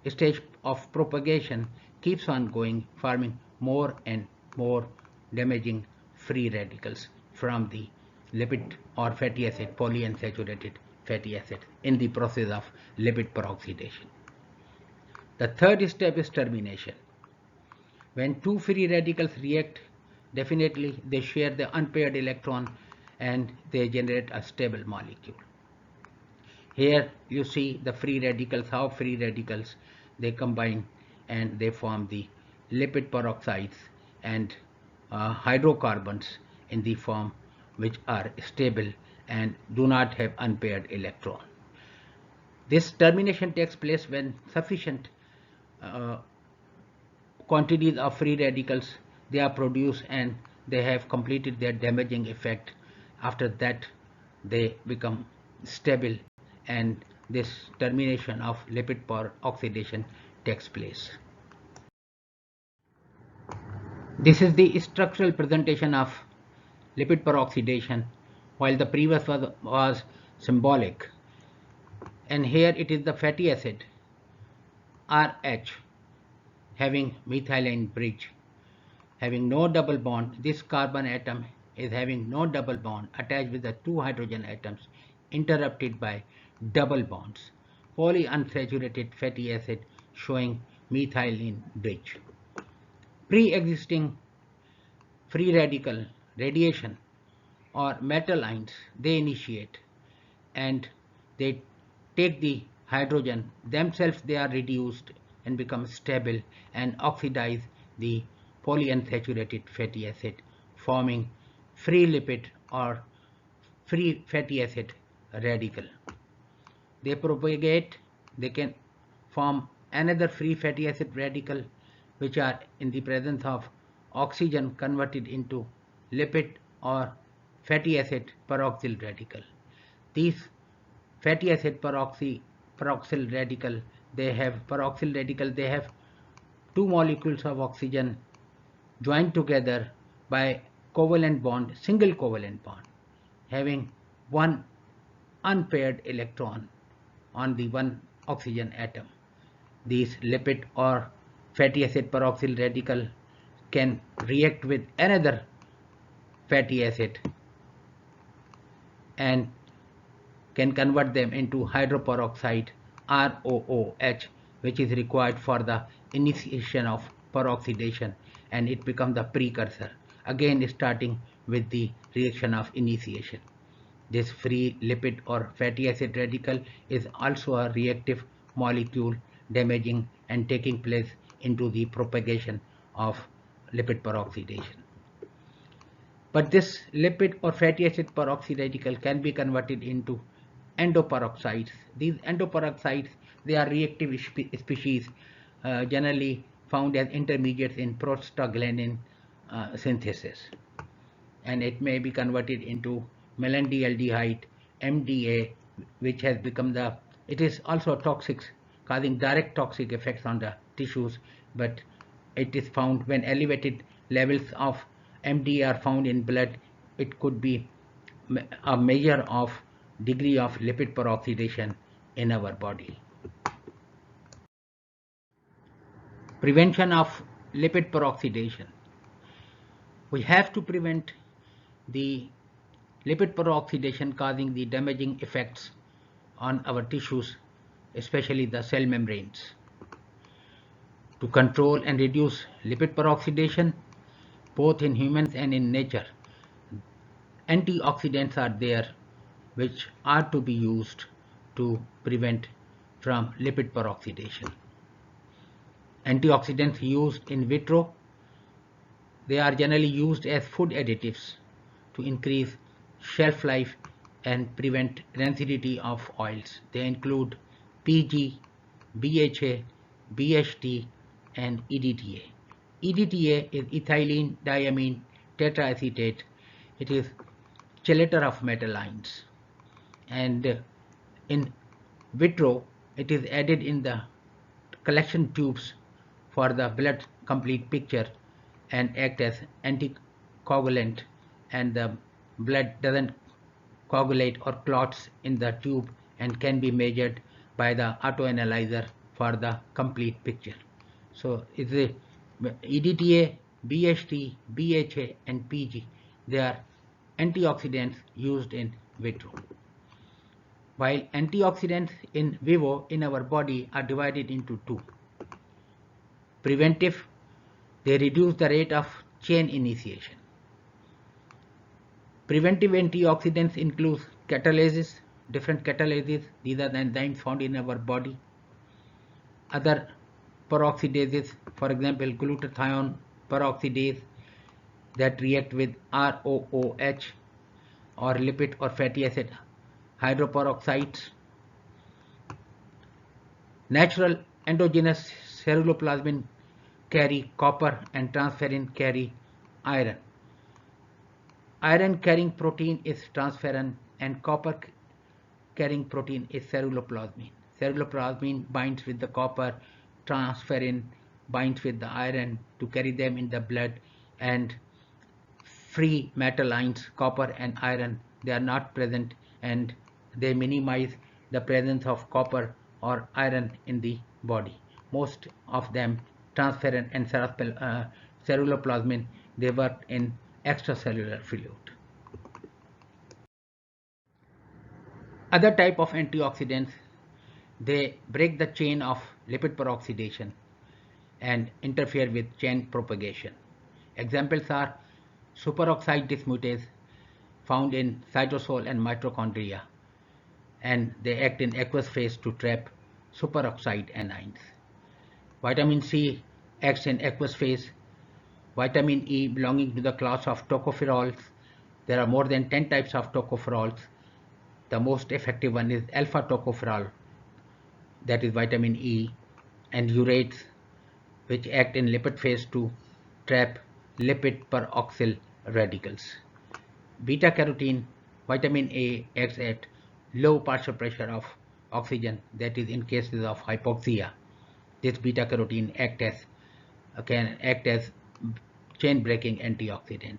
stage of propagation keeps on going, forming more and more damaging free radicals from the lipid or fatty acid, polyunsaturated fatty acid, in the process of lipid peroxidation. The third step is termination. When two free radicals react, definitely they share the unpaired electron and they generate a stable molecule. Here you see the free radicals, how free radicals they combine and they form the lipid peroxides and hydrocarbons in the form which are stable and do not have unpaired electron. This termination takes place when sufficient quantities of free radicals they are produced and they have completed their damaging effect. After that they become stable and this termination of lipid peroxidation takes place. This is the structural presentation of lipid peroxidation, while the previous was symbolic. And here it is the fatty acid RH having methylene bridge, having no double bond. This carbon atom is having no double bond attached with the two hydrogen atoms, interrupted by double bonds. Polyunsaturated fatty acid showing methylene bridge. Pre-existing free radical radiation or metal ions they initiate and they take the hydrogen themselves, they are reduced and become stable and oxidize the polyunsaturated fatty acid, forming free lipid or free fatty acid radical. They propagate, they can form another free fatty acid radical, which are in the presence of oxygen converted into lipid or fatty acid peroxyl radical. These fatty acid peroxyl radical, they have two molecules of oxygen joined together by covalent bond, single covalent bond, having one unpaired electron on the one oxygen atom. These lipid or fatty acid peroxyl radical can react with another fatty acid and can convert them into hydroperoxide ROOH, which is required for the initiation of peroxidation, and it becomes the precursor, again starting with the reaction of initiation. This free lipid or fatty acid radical is also a reactive molecule, damaging and taking place into the propagation of lipid peroxidation. But this lipid or fatty acid peroxide radical can be converted into endoperoxides. These endoperoxides, they are reactive species generally found as intermediates in prostaglandin synthesis, and it may be converted into melendialdehyde MDA, which has become it is also toxic, causing direct toxic effects on the tissues, but it is found when elevated levels of MDA are found in blood, it could be a measure of degree of lipid peroxidation in our body. Prevention of lipid peroxidation. We have to prevent the lipid peroxidation causing the damaging effects on our tissues, especially the cell membranes. To control and reduce lipid peroxidation, both in humans and in nature, antioxidants are there which are to be used to prevent from lipid peroxidation. Antioxidants used in vitro, they are generally used as food additives to increase shelf life and prevent rancidity of oils. They include PG, BHA, BHT, and EDTA. EDTA is ethylene diamine tetraacetate. It is chelator of metal ions, and in vitro it is added in the collection tubes for the blood complete picture and act as anticoagulant, and the blood doesn't coagulate or clots in the tube and can be measured by the autoanalyzer for the complete picture. So it's a EDTA, BHT, BHA, and PG. They are antioxidants used in vitro. While antioxidants in vivo in our body are divided into two. Preventive, they reduce the rate of chain initiation. Preventive antioxidants include catalases, different catalases. These are the enzymes found in our body. Other peroxidases, for example, glutathione peroxidase that react with ROOH or lipid or fatty acid hydroperoxides. Natural endogenous ceruloplasmin carry copper and transferrin carry iron. Iron carrying protein is transferrin and copper carrying protein is ceruloplasmin. Ceruloplasmin binds with the copper, transferrin binds with the iron to carry them in the blood, and free metal ions, copper and iron, they are not present, and they minimize the presence of copper or iron in the body. Most of them, transferrin and ceruloplasmin, they work in extracellular fluid. Other type of antioxidants, they break the chain of lipid peroxidation and interfere with chain propagation. Examples are superoxide dismutase found in cytosol and mitochondria, and they act in aqueous phase to trap superoxide anions. Vitamin C acts in aqueous phase. Vitamin E belonging to the class of tocopherols. There are more than 10 types of tocopherols. The most effective one is alpha tocopherol, that is vitamin E, and urates, which act in lipid phase to trap lipid peroxyl radicals. Beta carotene, vitamin A, acts at low partial pressure of oxygen, that is in cases of hypoxia. This beta carotene can act as chain breaking antioxidant.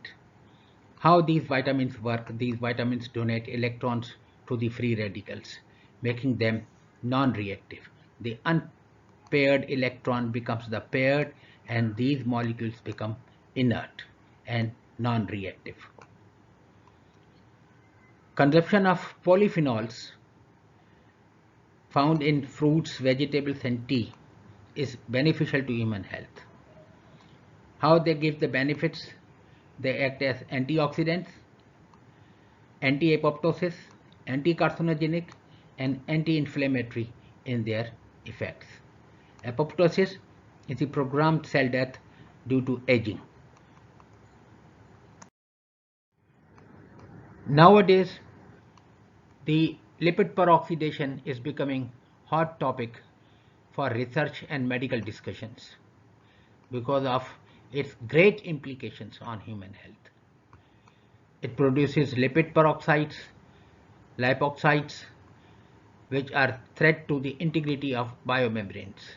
How these vitamins work? These vitamins donate electrons to the free radicals, making them non-reactive. The unpaired electron becomes the paired, and these molecules become inert and non-reactive. Consumption of polyphenols found in fruits, vegetables, and tea is beneficial to human health. How they give the benefits? They act as antioxidants, anti-apoptosis, anti-carcinogenic, and anti-inflammatory in their effects. Apoptosis is the programmed cell death due to aging. Nowadays, the lipid peroxidation is becoming hot topic for research and medical discussions because of its great implications on human health. It produces lipid peroxides, lipoxides, which are threat to the integrity of biomembranes,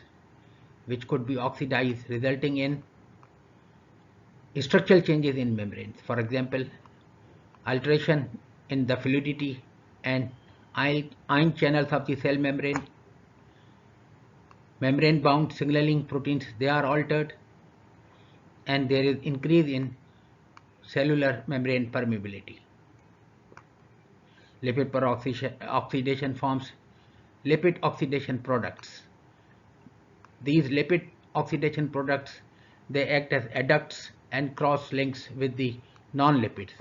which could be oxidized, resulting in structural changes in membranes. For example, alteration in the fluidity and ion channels of the cell membrane. Membrane bound signaling proteins, they are altered, and there is increase in cellular membrane permeability. lipid peroxidation forms lipid oxidation products. These lipid oxidation products, they act as adducts and cross links with the non-lipids,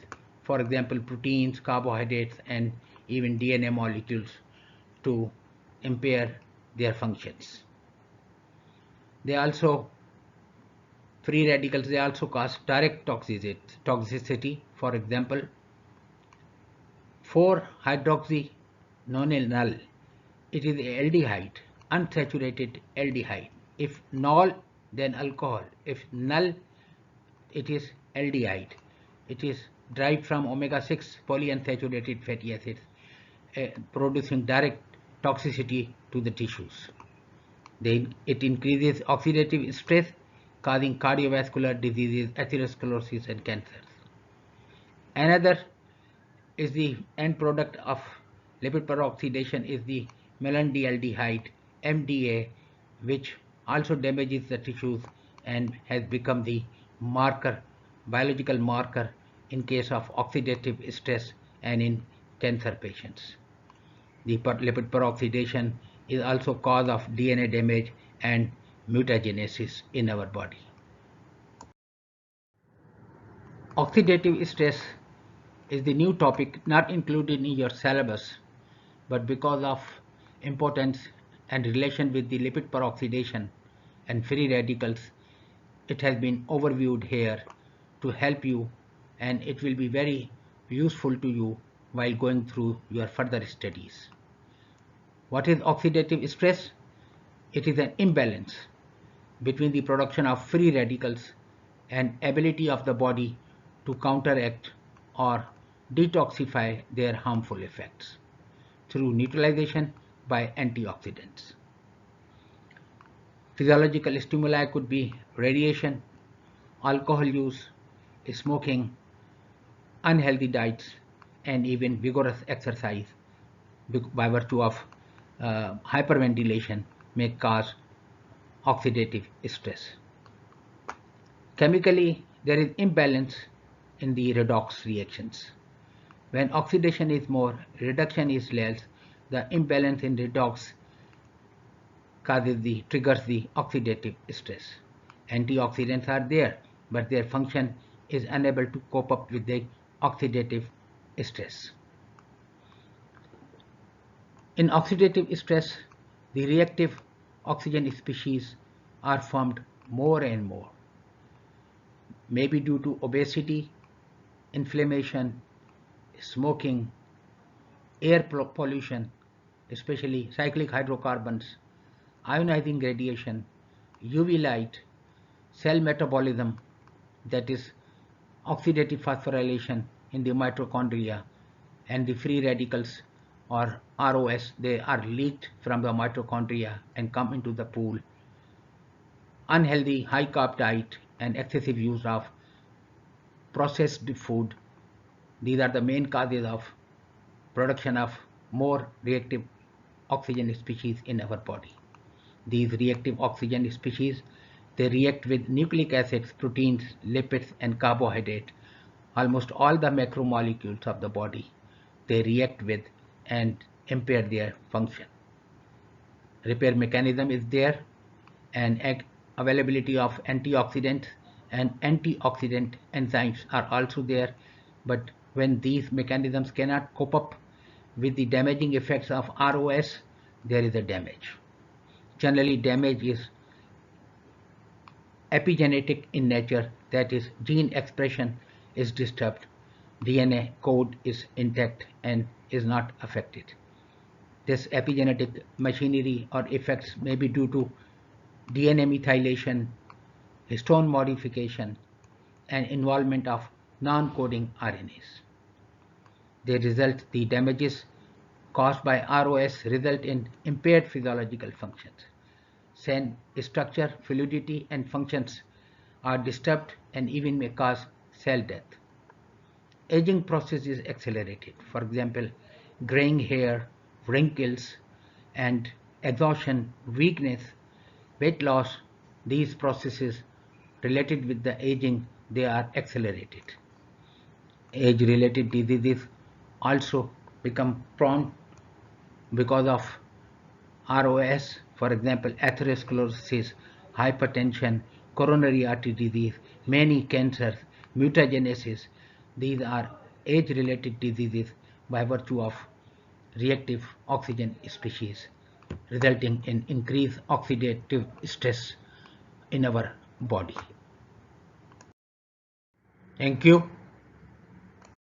for example proteins, carbohydrates, and even DNA molecules, to impair their functions. They also, free radicals, they also cause direct toxicity. For example, 4-hydroxynonenal, it is aldehyde, unsaturated aldehyde. If nol, then alcohol. If null, it is aldehyde. It is derived from omega-6 polyunsaturated fatty acids, producing direct toxicity to the tissues. It increases oxidative stress, causing cardiovascular diseases, atherosclerosis, and cancers. Another is the end product of lipid peroxidation is the malondialdehyde, MDA, which also damages the tissues and has become the marker, biological marker in case of oxidative stress and in cancer patients. The lipid peroxidation is also cause of DNA damage and mutagenesis in our body. Oxidative stress is the new topic not included in your syllabus, but because of importance and relation with the lipid peroxidation and free radicals, it has been overviewed here to help you, and it will be very useful to you while going through your further studies. What is oxidative stress? It is an imbalance between the production of free radicals and ability of the body to counteract or detoxify their harmful effects through neutralization by antioxidants. Physiological stimuli could be radiation, alcohol use, smoking, unhealthy diets, and even vigorous exercise by virtue of hyperventilation may cause oxidative stress. Chemically, there is imbalance in the redox reactions. When oxidation is more, reduction is less, the imbalance in redox triggers the oxidative stress. Antioxidants are there, but their function is unable to cope up with the oxidative stress. In oxidative stress, the reactive oxygen species are formed more and more, maybe due to obesity, inflammation, smoking, air pollution, especially cyclic hydrocarbons, ionizing radiation, UV light, cell metabolism, that is oxidative phosphorylation in the mitochondria, and the free radicals or ROS, they are leaked from the mitochondria and come into the pool. Unhealthy high carb diet and excessive use of processed food, these are the main causes of production of more reactive oxygen species in our body. These reactive oxygen species, they react with nucleic acids, proteins, lipids, and carbohydrates. Almost all the macromolecules of the body, they react with and impair their function. Repair mechanism is there, and availability of antioxidants and antioxidant enzymes are also there, but when these mechanisms cannot cope up with the damaging effects of ROS, there is a damage. Generally, damage is epigenetic in nature, that is, gene expression is disturbed, DNA code is intact and is not affected. This epigenetic machinery or effects may be due to DNA methylation, histone modification, and involvement of non-coding RNAs. The damages caused by ROS result in impaired physiological functions. Cell structure, fluidity, and functions are disturbed and even may cause cell death. Aging process is accelerated. For example, graying hair, wrinkles, and exhaustion, weakness, weight loss, these processes related with the aging, they are accelerated. Age-related diseases also become prone because of ROS, for example, atherosclerosis, hypertension, coronary artery disease, many cancers, mutagenesis. These are age-related diseases by virtue of reactive oxygen species, resulting in increased oxidative stress in our body. Thank you.